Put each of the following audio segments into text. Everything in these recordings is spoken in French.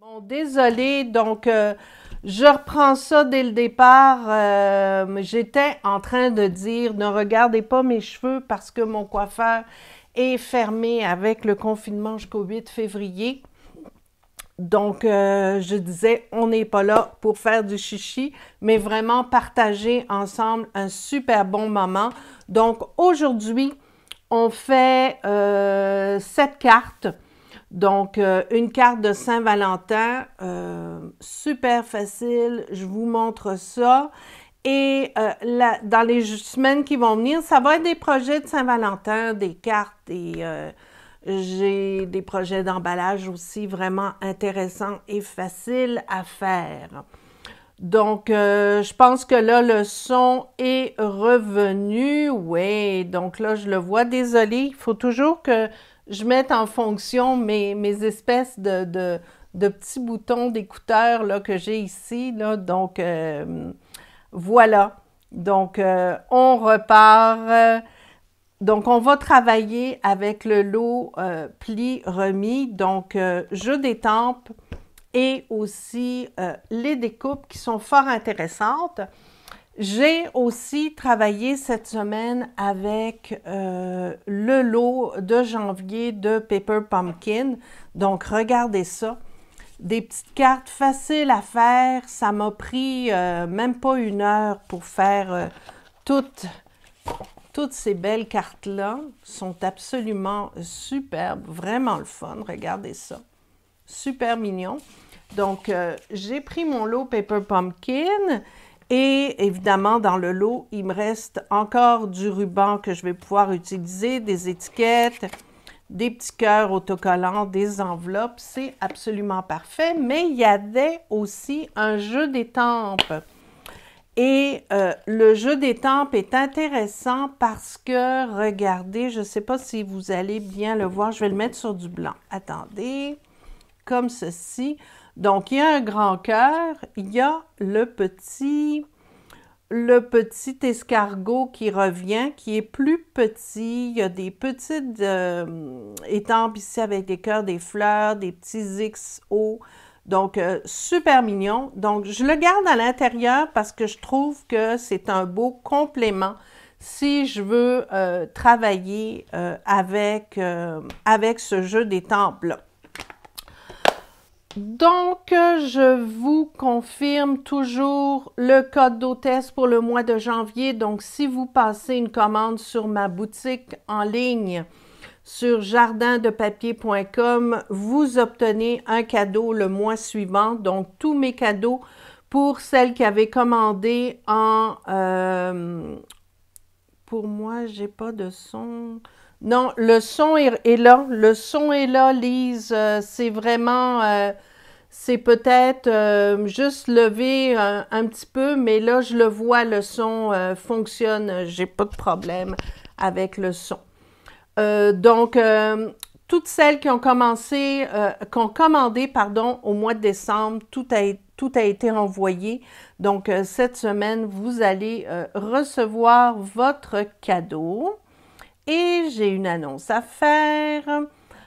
Bon, désolée, donc je reprends ça dès le départ. J'étais en train de dire, ne regardez pas mes cheveux parce que mon coiffeur est fermé avec le confinement jusqu'au 8 février. Donc, je disais, on n'est pas là pour faire du chichi, mais vraiment partager ensemble un super bon moment. Donc, aujourd'hui, on fait 7 cartes. Donc, une carte de Saint-Valentin, super facile, je vous montre ça. Et dans les semaines qui vont venir, ça va être des projets de Saint-Valentin, des cartes et j'ai des projets d'emballage aussi vraiment intéressants et faciles à faire. Donc, je pense que là, le son est revenu. Oui, donc là, je le vois. Désolée, il faut toujours que je mette en fonction mes espèces de petits boutons d'écouteurs là, que j'ai ici. Là. Donc, voilà. Donc, on repart. Donc, on va travailler avec le lot pli-remis. Donc, jeu d'étampes et aussi les découpes qui sont fort intéressantes. J'ai aussi travaillé cette semaine avec le lot de janvier de Paper Pumpkin. Donc, regardez ça. Des petites cartes faciles à faire. Ça m'a pris même pas 1 heure pour faire toutes ces belles cartes-là. Sont absolument superbes. Vraiment le fun. Regardez ça. Super mignon. Donc, j'ai pris mon lot Paper Pumpkin et évidemment, dans le lot, il me reste encore du ruban que je vais pouvoir utiliser, des étiquettes, des petits cœurs autocollants, des enveloppes. C'est absolument parfait, mais il y avait aussi un jeu d'étampes. Et le jeu d'étampes est intéressant parce que, regardez, je ne sais pas si vous allez bien le voir, je vais le mettre sur du blanc. Attendez, comme ceci. Donc, il y a un grand cœur, il y a le petit escargot qui revient, qui est plus petit. Il y a des petites étampes ici avec des cœurs, des fleurs, des petits XO. Donc, super mignon. Donc, je le garde à l'intérieur parce que je trouve que c'est un beau complément si je veux travailler avec ce jeu d'étampes-là. Donc, je vous confirme toujours le code d'hôtesse pour le mois de janvier. Donc, si vous passez une commande sur ma boutique en ligne sur jardindepapier.com, vous obtenez un cadeau le mois suivant. Donc, tous mes cadeaux pour celles qui avaient commandé en... pour moi, j'ai pas de son... Non, le son est là. Le son est là, Lise. C'est vraiment... c'est peut-être juste levé un petit peu, mais là, je le vois, le son fonctionne. J'ai pas de problème avec le son. Donc, toutes celles qui ont commandé, pardon, au mois de décembre, tout a été envoyé. Donc, cette semaine, vous allez recevoir votre cadeau. Et j'ai une annonce à faire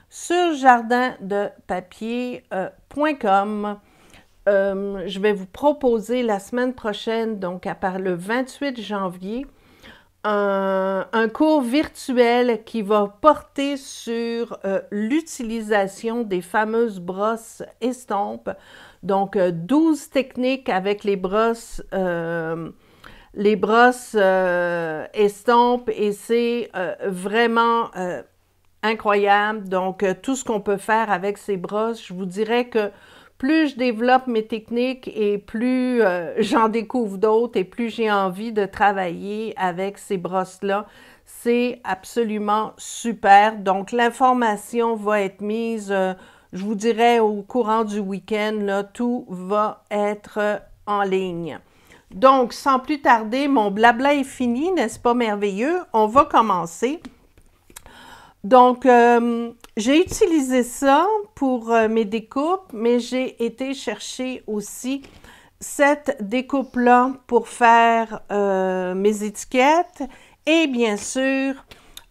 sur jardindepapier.com. Je vais vous proposer la semaine prochaine, donc à part le 28 janvier, un cours virtuel qui va porter sur l'utilisation des fameuses brosses estampes. Donc, 12 techniques avec les brosses estampes et c'est vraiment incroyable. Donc, tout ce qu'on peut faire avec ces brosses, je vous dirais que plus je développe mes techniques et plus j'en découvre d'autres et plus j'ai envie de travailler avec ces brosses-là. C'est absolument super. Donc, l'information va être mise, je vous dirais, au courant du week-end, là, tout va être en ligne. Donc, sans plus tarder, mon blabla est fini, n'est-ce pas merveilleux? On va commencer. Donc, j'ai utilisé ça pour mes découpes, mais j'ai été chercher aussi cette découpe-là pour faire mes étiquettes et bien sûr,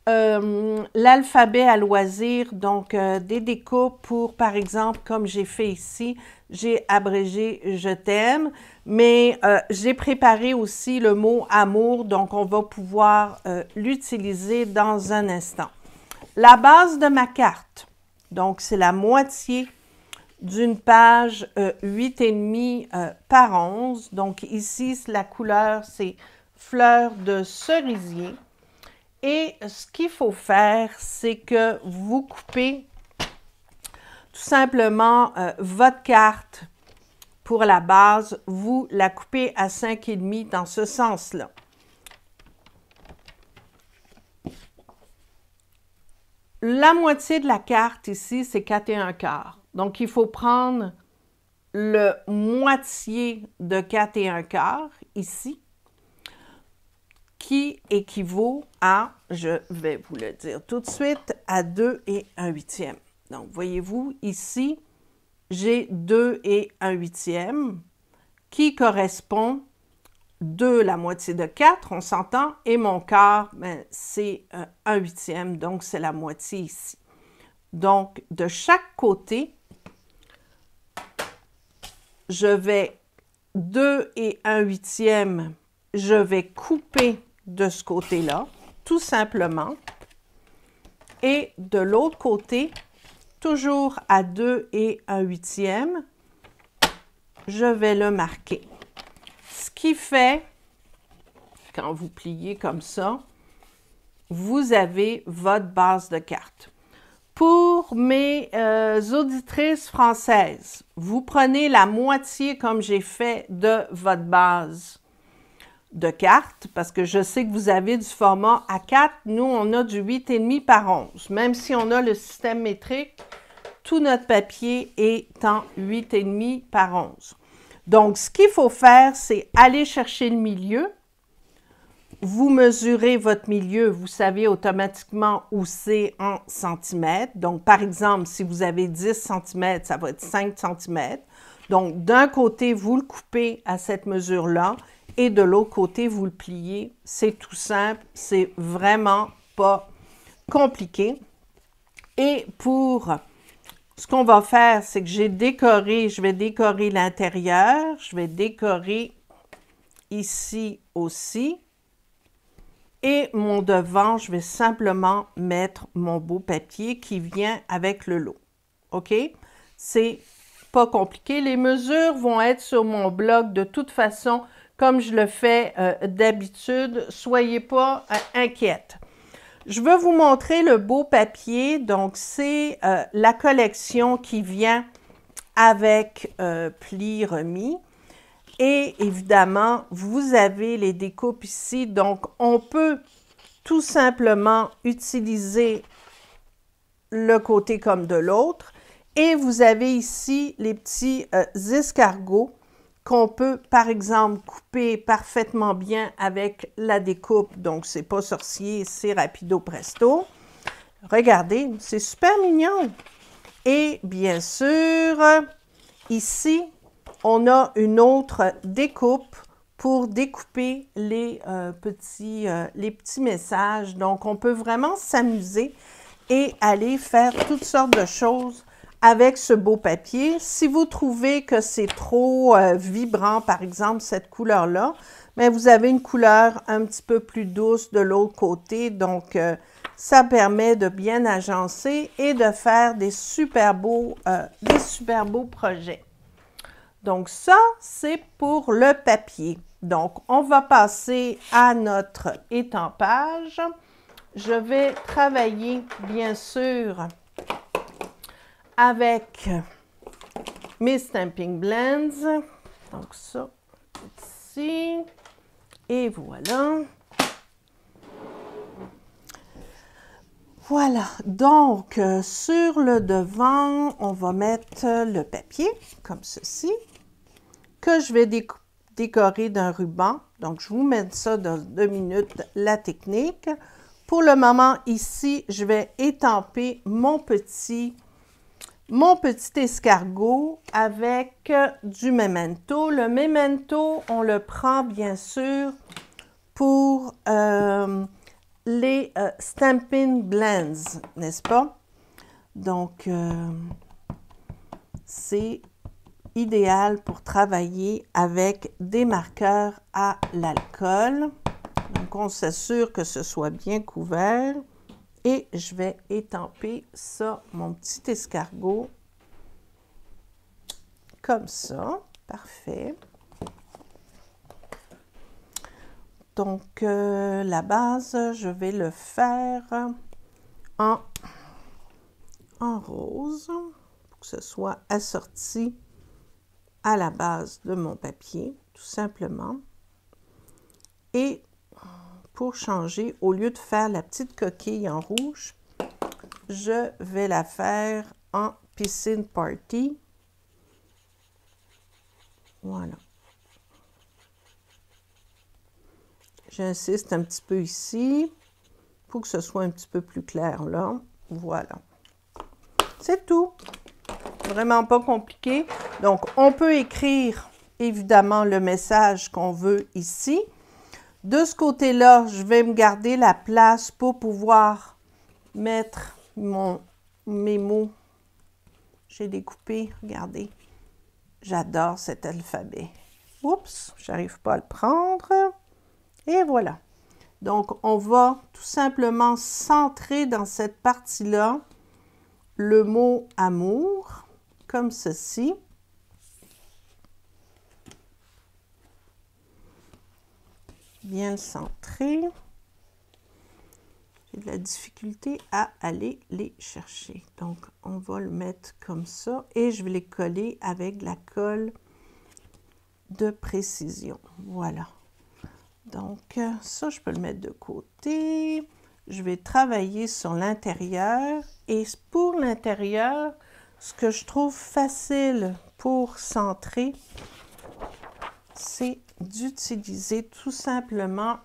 l'alphabet à loisir, donc des découpes pour, par exemple, comme j'ai fait ici, j'ai abrégé « Je t'aime », mais j'ai préparé aussi le mot « amour », donc on va pouvoir l'utiliser dans un instant. La base de ma carte, donc c'est la moitié d'une page 8,5 par 11. Donc ici, la couleur, c'est fleur de cerisier. Et ce qu'il faut faire, c'est que vous coupez tout simplement votre carte pour la base, vous la coupez à 5,5 dans ce sens-là. La moitié de la carte ici, c'est 4,25. Donc, il faut prendre le moitié de 4,25 ici, qui équivaut à, je vais vous le dire tout de suite, à 2,1/8. Donc, voyez-vous, ici, j'ai 2,1/8 qui correspond de la moitié de 4, on s'entend, et mon quart, ben, c'est 1/8, donc c'est la moitié ici. Donc, de chaque côté, je vais 2,1/8, je vais couper de ce côté-là, tout simplement. Et de l'autre côté, toujours à 2,1/8, je vais le marquer. Ce qui fait, quand vous pliez comme ça, vous avez votre base de carte. Pour mes auditrices françaises, vous prenez la moitié, comme j'ai fait, de votre base de carte, parce que je sais que vous avez du format A4. Nous, on a du 8,5 par 11. Même si on a le système métrique, tout notre papier est en 8,5 par 11. Donc, ce qu'il faut faire, c'est aller chercher le milieu. Vous mesurez votre milieu, vous savez automatiquement où c'est en centimètres. Donc, par exemple, si vous avez 10 cm, ça va être 5 cm. Donc, d'un côté, vous le coupez à cette mesure-là et de l'autre côté, vous le pliez. C'est tout simple, c'est vraiment pas compliqué. Et pour ce qu'on va faire, c'est que j'ai décoré, je vais décorer l'intérieur, je vais décorer ici aussi. Et mon devant, je vais simplement mettre mon beau papier qui vient avec le lot. OK? C'est pas compliqué. Les mesures vont être sur mon blog de toute façon, comme je le fais d'habitude. Soyez pas inquiètes. Je veux vous montrer le beau papier. Donc, c'est la collection qui vient avec pli remis. Et évidemment, vous avez les découpes ici. Donc, on peut tout simplement utiliser le côté comme de l'autre. Et vous avez ici les petits escargots qu'on peut, par exemple, couper parfaitement bien avec la découpe. Donc, c'est pas sorcier, c'est rapido presto. Regardez, c'est super mignon. Et bien sûr, ici, on a une autre découpe pour découper les petits messages. Donc, on peut vraiment s'amuser et aller faire toutes sortes de choses avec ce beau papier. Si vous trouvez que c'est trop vibrant, par exemple, cette couleur-là, mais vous avez une couleur un petit peu plus douce de l'autre côté. Donc, ça permet de bien agencer et de faire des super beaux projets. Donc, ça, c'est pour le papier. Donc, on va passer à notre étampage. Je vais travailler, bien sûr, avec mes Stamping Blends. Donc, ça, ici. Et voilà. Voilà. Donc, sur le devant, on va mettre le papier, comme ceci, que je vais décorer d'un ruban. Donc, je vous mets ça dans 2 minutes, la technique. Pour le moment, ici, je vais étamper mon petit escargot avec du memento. Le memento, on le prend bien sûr pour les Stampin' Blends, n'est-ce pas? Donc, c'est idéal pour travailler avec des marqueurs à l'alcool. Donc, on s'assure que ce soit bien couvert. Et je vais étamper ça, mon petit escargot, comme ça. Parfait. Donc, la base, je vais le faire en rose pour que ce soit assorti à la base de mon papier, tout simplement. Et pour changer, au lieu de faire la petite coquille en rouge, je vais la faire en piscine party. Voilà. J'insiste un petit peu ici pour que ce soit un petit peu plus clair là. Voilà. C'est tout. Vraiment pas compliqué. Donc, on peut écrire évidemment le message qu'on veut ici. De ce côté-là, je vais me garder la place pour pouvoir mettre mes mots. J'ai découpé, regardez. J'adore cet alphabet. Oups, j'arrive pas à le prendre. Et voilà. Donc, on va tout simplement centrer dans cette partie-là le mot amour, comme ceci. Bien le centrer. J'ai de la difficulté à aller les chercher. Donc, on va le mettre comme ça et je vais les coller avec la colle de précision. Voilà. Donc, ça, je peux le mettre de côté. Je vais travailler sur l'intérieur. Et pour l'intérieur, ce que je trouve facile pour centrer, c'est d'utiliser tout simplement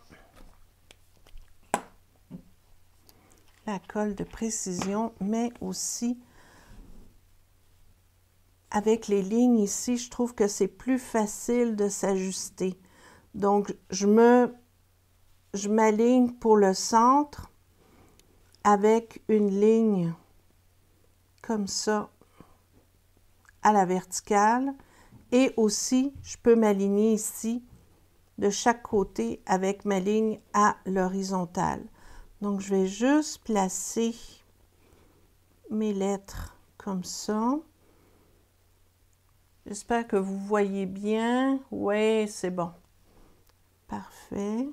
la colle de précision, mais aussi avec les lignes ici, je trouve que c'est plus facile de s'ajuster. Donc, je m'aligne pour le centre avec une ligne comme ça à la verticale. Et aussi, je peux m'aligner ici de chaque côté avec ma ligne à l'horizontale. Donc, je vais juste placer mes lettres comme ça. J'espère que vous voyez bien. Oui, c'est bon. Parfait.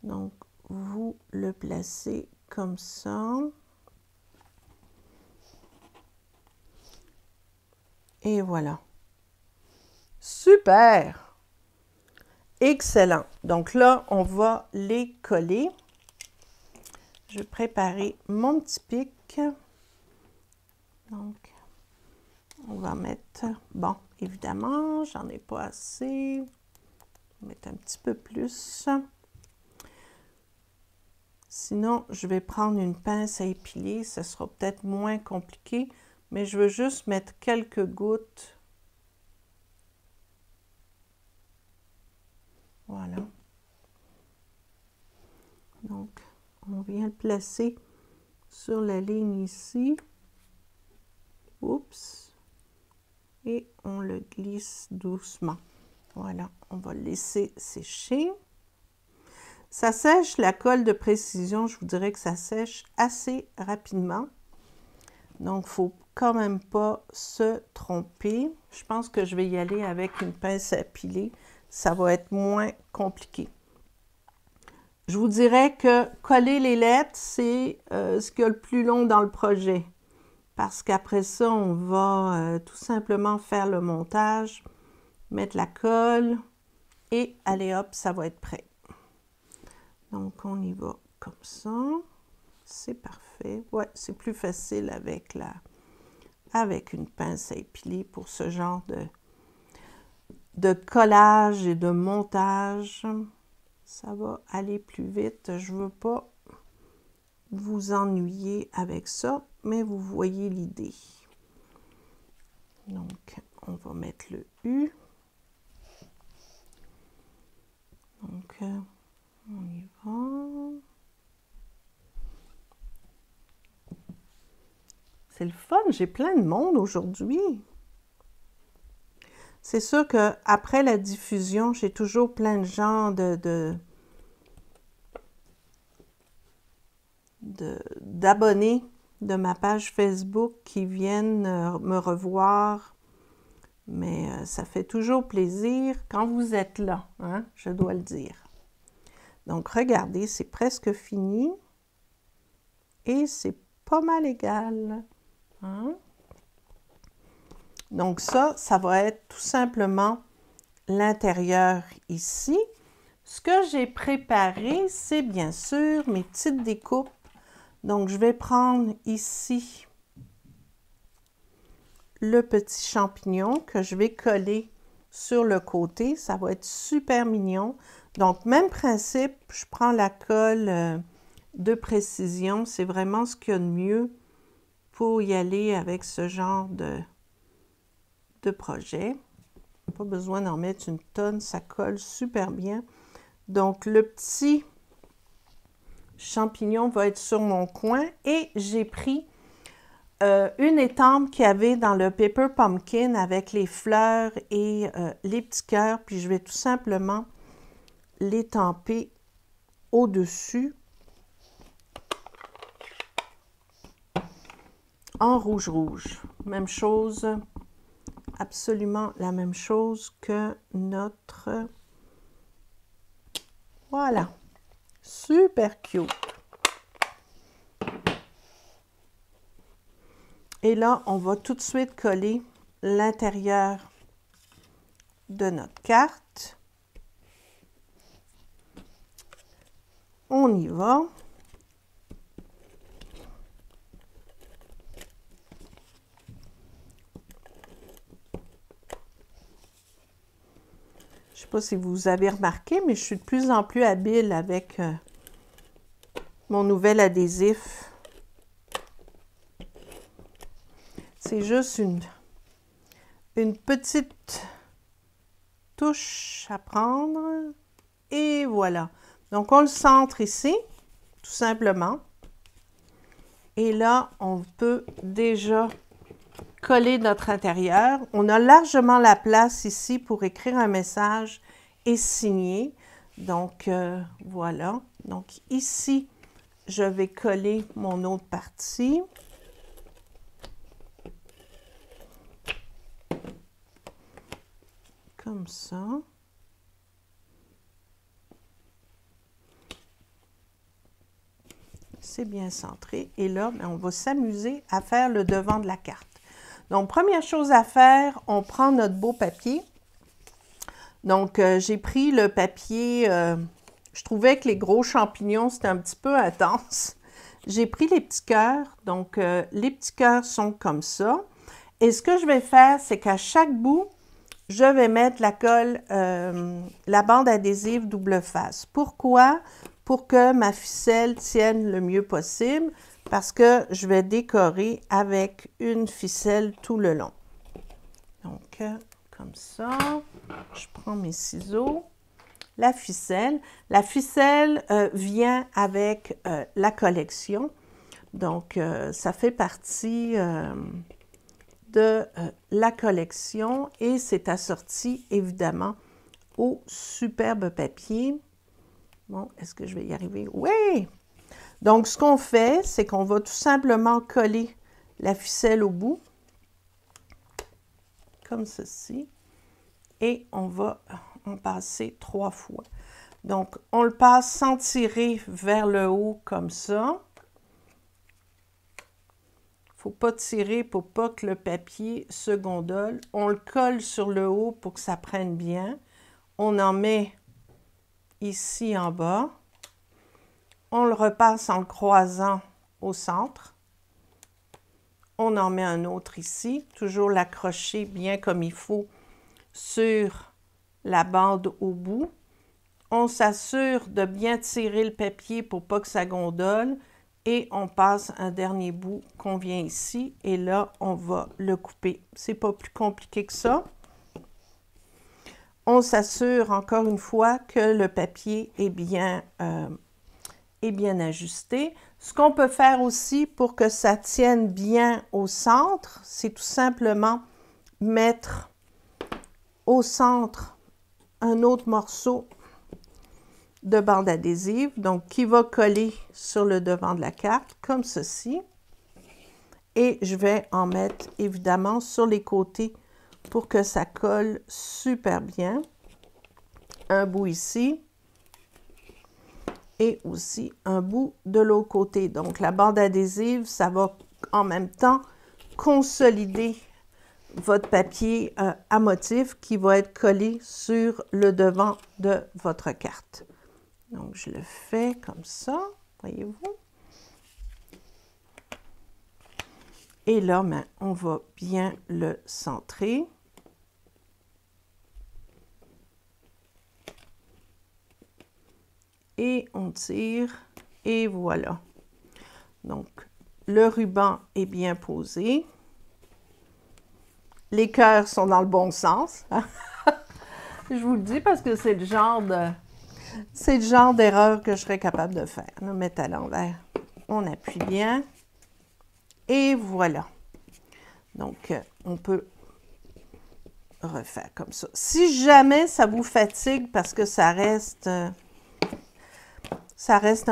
Donc, vous le placez comme ça. Et voilà. Super! Excellent. Donc là, on va les coller. Je vais préparer mon petit pic. Donc, on va mettre... Bon, évidemment, j'en ai pas assez. On va mettre un petit peu plus. Sinon, je vais prendre une pince à épiler. Ce sera peut-être moins compliqué, mais je veux juste mettre quelques gouttes. Voilà. Donc, on vient le placer sur la ligne ici. Oups. Et on le glisse doucement. Voilà, on va le laisser sécher. Ça sèche, la colle de précision, je vous dirais que ça sèche assez rapidement. Donc, il ne faut quand même pas se tromper. Je pense que je vais y aller avec une pince à piler. Ça va être moins compliqué. Je vous dirais que coller les lettres, c'est ce qu'il y a le plus long dans le projet. Parce qu'après ça, on va tout simplement faire le montage, mettre la colle et allez hop, ça va être prêt. Donc, on y va comme ça. C'est parfait. Ouais, c'est plus facile avec une pince à épiler pour ce genre de collage et de montage. Ça va aller plus vite. Je ne veux pas vous ennuyer avec ça, mais vous voyez l'idée. Donc, on va mettre le U. Donc, on y va. C'est le fun, j'ai plein de monde aujourd'hui. C'est sûr qu'après la diffusion, j'ai toujours plein de gens d'abonnés de ma page Facebook qui viennent me revoir. Mais ça fait toujours plaisir quand vous êtes là, hein, je dois le dire. Donc, regardez, c'est presque fini. Et c'est pas mal égal. Hein? Donc ça va être tout simplement l'intérieur ici. Ce que j'ai préparé, c'est bien sûr mes petites découpes. Donc, je vais prendre ici le petit champignon que je vais coller sur le côté. Ça va être super mignon. Donc, même principe, je prends la colle de précision. C'est vraiment ce qu'il y a de mieux pour y aller avec ce genre de projet. Pas besoin d'en mettre une tonne, ça colle super bien. Donc, le petit champignon va être sur mon coin et j'ai pris une étampe qu'il y avait dans le Paper Pumpkin avec les fleurs et les petits cœurs, puis je vais tout simplement l'étamper au-dessus en rouge. Même chose, absolument la même chose que notre... Voilà, super cute. Et là, on va tout de suite coller l'intérieur de notre carte. On y va. Je ne sais pas si vous avez remarqué, mais je suis de plus en plus habile avec mon nouvel adhésif. C'est juste une petite touche à prendre. Et voilà. Donc, on le centre ici, tout simplement. Et là, on peut déjà coller notre intérieur. On a largement la place ici pour écrire un message et signer. Donc, voilà. Donc, ici, je vais coller mon autre partie. Comme ça. C'est bien centré. Et là, on va s'amuser à faire le devant de la carte. Donc, première chose à faire, on prend notre beau papier. Donc, j'ai pris le papier, je trouvais que les gros champignons, c'était un petit peu intense. J'ai pris les petits cœurs. Donc, les petits cœurs sont comme ça. Et ce que je vais faire, c'est qu'à chaque bout, je vais mettre la colle, la bande adhésive double face. Pourquoi? Pour que ma ficelle tienne le mieux possible, parce que je vais décorer avec une ficelle tout le long. Donc, comme ça, je prends mes ciseaux. La ficelle vient avec la collection. Donc, ça fait partie de la collection et c'est assorti évidemment au superbe papier. Bon, est-ce que je vais y arriver? Oui! Donc, ce qu'on fait, c'est qu'on va tout simplement coller la ficelle au bout, comme ceci, et on va en passer 3 fois. Donc, on le passe sans tirer vers le haut comme ça. Il ne faut pas tirer pour pas que le papier se gondole. On le colle sur le haut pour que ça prenne bien. On en met ici en bas. On le repasse en le croisant au centre. On en met un autre ici. Toujours l'accrocher bien comme il faut sur la bande au bout. On s'assure de bien tirer le papier pour pas que ça gondole. Et on passe un dernier bout qu'on vient ici. Et là, on va le couper. C'est pas plus compliqué que ça. On s'assure encore une fois que le papier est bien ajusté. Ce qu'on peut faire aussi pour que ça tienne bien au centre, c'est tout simplement mettre au centre un autre morceau de bande adhésive, donc qui va coller sur le devant de la carte, comme ceci. Et je vais en mettre évidemment sur les côtés pour que ça colle super bien. Un bout ici et aussi un bout de l'autre côté. Donc la bande adhésive, ça va en même temps consolider votre papier à motif qui va être collé sur le devant de votre carte. Donc je le fais comme ça, voyez-vous. Et là, ben, on va bien le centrer. Et on tire, et voilà. Donc, le ruban est bien posé. Les cœurs sont dans le bon sens. Je vous le dis parce que c'est le genre d'erreur que je serais capable de faire. Là, mettre à l'envers. On appuie bien. Et voilà. Donc, on peut refaire comme ça. Si jamais ça vous fatigue parce que ça reste un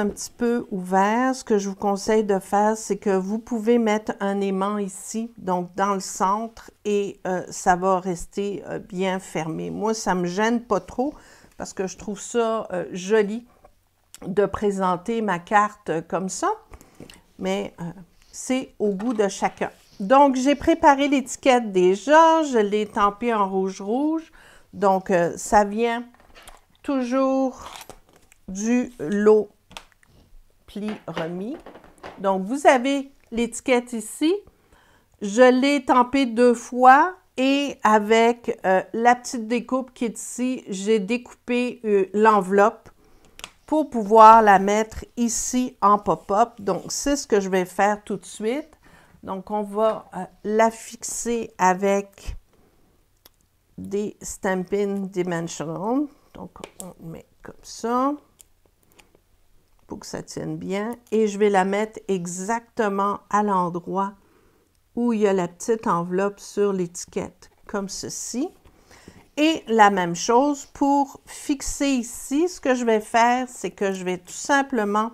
petit peu ouvert, ce que je vous conseille de faire, c'est que vous pouvez mettre un aimant ici, donc dans le centre, et ça va rester bien fermé. Moi, ça ne me gêne pas trop parce que je trouve ça joli de présenter ma carte comme ça, mais c'est au goût de chacun. Donc, j'ai préparé l'étiquette déjà, je l'ai estampée en rouge-rouge, donc ça vient toujours du lot pli remis. Donc, vous avez l'étiquette ici. Je l'ai estampée 2 fois et avec la petite découpe qui est ici, j'ai découpé l'enveloppe pour pouvoir la mettre ici en pop-up. Donc, c'est ce que je vais faire tout de suite. Donc, on va la fixer avec des Stampin' Dimensional. Donc, on met comme ça pour que ça tienne bien. Et je vais la mettre exactement à l'endroit où il y a la petite enveloppe sur l'étiquette, comme ceci. Et la même chose pour fixer ici. Ce que je vais faire, c'est que je vais tout simplement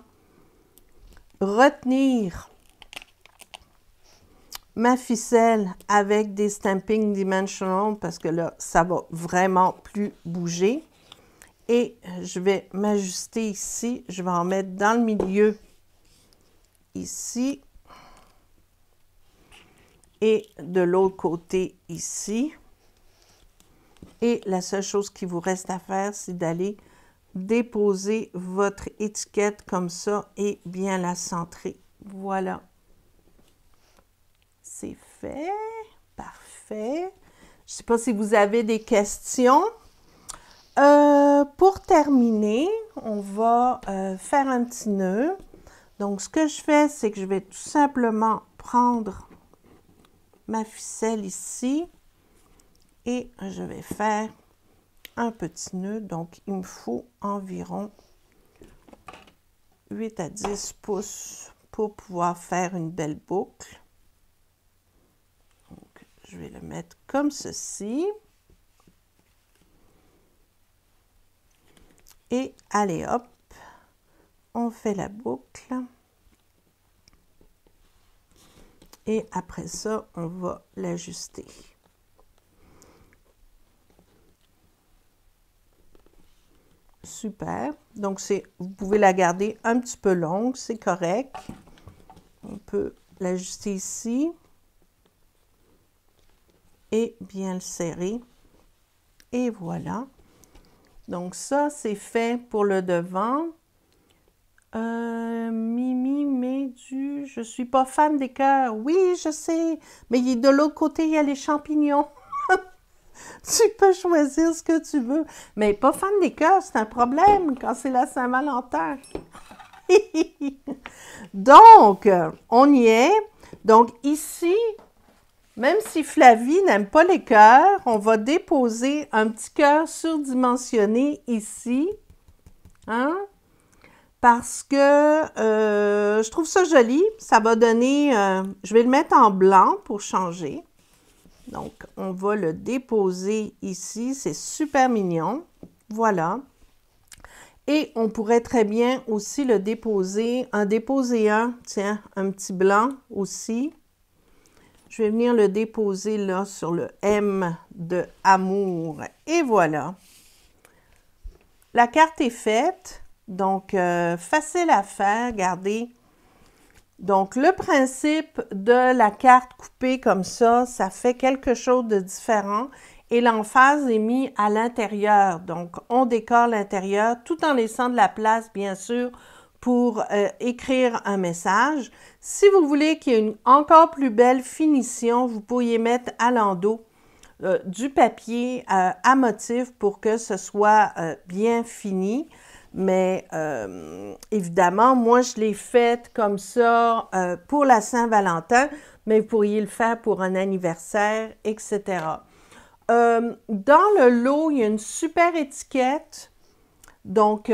retenir ma ficelle avec des Stampin' Dimensional parce que là, ça va vraiment plus bouger. Et je vais m'ajuster ici. Je vais en mettre dans le milieu ici. Et de l'autre côté ici. Et la seule chose qui vous reste à faire, c'est d'aller déposer votre étiquette comme ça et bien la centrer. Voilà. C'est fait. Parfait. Je ne sais pas si vous avez des questions. Pour terminer, on va faire un petit nœud. Donc, ce que je fais, c'est que je vais tout simplement prendre ma ficelle ici et je vais faire un petit nœud. Donc, il me faut environ 8 à 10 pouces pour pouvoir faire une belle boucle. Donc, je vais le mettre comme ceci. Et allez hop, on fait la boucle. Et après ça, on va l'ajuster. Super. Donc, vous pouvez la garder un petit peu longue, c'est correct. On peut l'ajuster ici. Et bien le serrer. Et voilà. Donc, ça, c'est fait pour le devant. Mimi Médu, je suis pas fan des cœurs. Oui, je sais, mais de l'autre côté, il y a les champignons. Tu peux choisir ce que tu veux. Mais pas fan des cœurs, c'est un problème quand c'est la Saint-Valentin. Donc, on y est. Donc, ici, même si Flavie n'aime pas les cœurs, on va déposer un petit cœur surdimensionné ici. Hein? parce que je trouve ça joli. Ça va donner... je vais le mettre en blanc pour changer. Donc, on va le déposer ici. C'est super mignon. Voilà. Et on pourrait très bien aussi le déposer, en déposer un, tiens, un petit blanc aussi. Je vais venir le déposer là sur le M de amour. Et voilà. La carte est faite. Donc, facile à faire, regardez. Donc, le principe de la carte coupée comme ça fait quelque chose de différent et l'emphase est mise à l'intérieur. Donc, on décore l'intérieur tout en laissant de la place, bien sûr, pour écrire un message. Si vous voulez qu'il y ait une encore plus belle finition, vous pourriez mettre à l'endos du papier à motif pour que ce soit bien fini. Mais évidemment, moi, je l'ai faite comme ça pour la Saint-Valentin, mais vous pourriez le faire pour un anniversaire, etc. Dans le lot, il y a une super étiquette, donc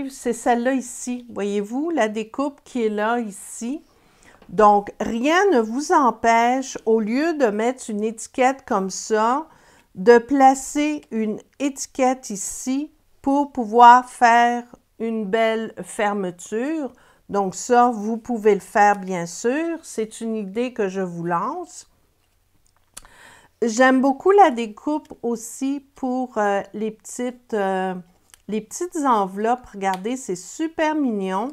c'est celle-là ici. Voyez-vous, la découpe qui est là, ici. Donc, rien ne vous empêche, au lieu de mettre une étiquette comme ça, de placer une étiquette ici pour pouvoir faire une belle fermeture. Donc ça, vous pouvez le faire bien sûr. C'est une idée que je vous lance. J'aime beaucoup la découpe aussi pour les petites enveloppes. Regardez, c'est super mignon.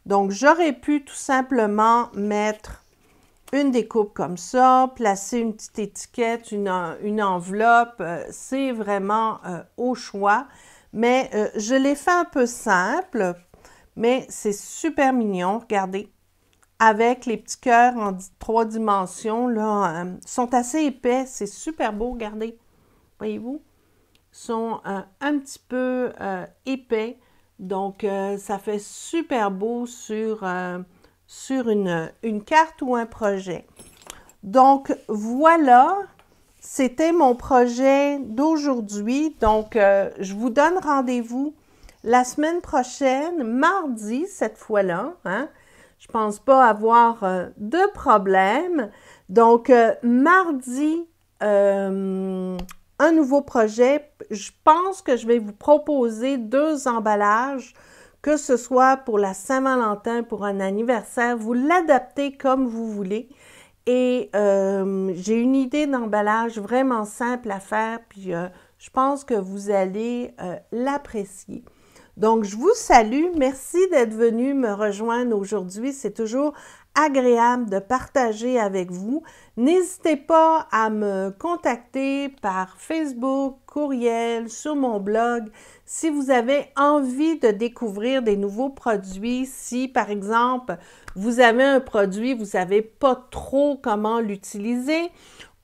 Donc, j'aurais pu tout simplement mettre une découpe comme ça, placer une petite étiquette, une enveloppe. C'est vraiment au choix. Mais je l'ai fait un peu simple, mais c'est super mignon. Regardez, avec les petits cœurs en 3 dimensions, là, sont assez épais. C'est super beau, regardez. Voyez-vous? Ils sont un petit peu épais. Donc, ça fait super beau sur une carte ou un projet. Donc, voilà. C'était mon projet d'aujourd'hui. Donc, je vous donne rendez-vous la semaine prochaine, mardi, cette fois-là. Hein? Je ne pense pas avoir de problème. Donc, mardi, un nouveau projet. Je pense que je vais vous proposer 2 emballages, que ce soit pour la Saint-Valentin, pour un anniversaire. Vous l'adaptez comme vous voulez. Et j'ai une idée d'emballage vraiment simple à faire, puis je pense que vous allez l'apprécier. Donc, je vous salue. Merci d'être venu me rejoindre aujourd'hui. C'est toujours agréable de partager avec vous. N'hésitez pas à me contacter par Facebook, courriel, sur mon blog. Si vous avez envie de découvrir des nouveaux produits, si par exemple, vous avez un produit, vous ne savez pas trop comment l'utiliser,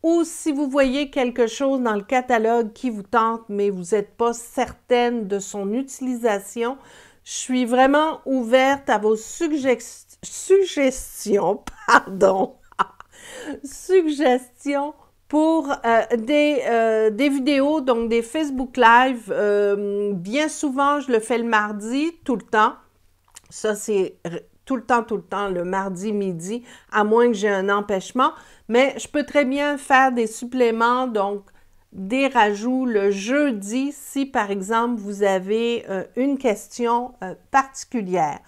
ou si vous voyez quelque chose dans le catalogue qui vous tente, mais vous n'êtes pas certaine de son utilisation, je suis vraiment ouverte à vos suggestions, suggestions pour des vidéos, donc des Facebook Live. Bien souvent, je le fais le mardi, tout le temps. Ça, c'est tout le temps, le mardi midi, à moins que j'ai un empêchement. Mais je peux très bien faire des suppléments, donc des rajouts le jeudi, si par exemple, vous avez une question particulière.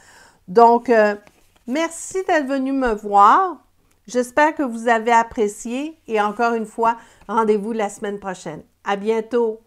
Donc, merci d'être venu me voir. J'espère que vous avez apprécié et encore une fois, rendez-vous la semaine prochaine. À bientôt!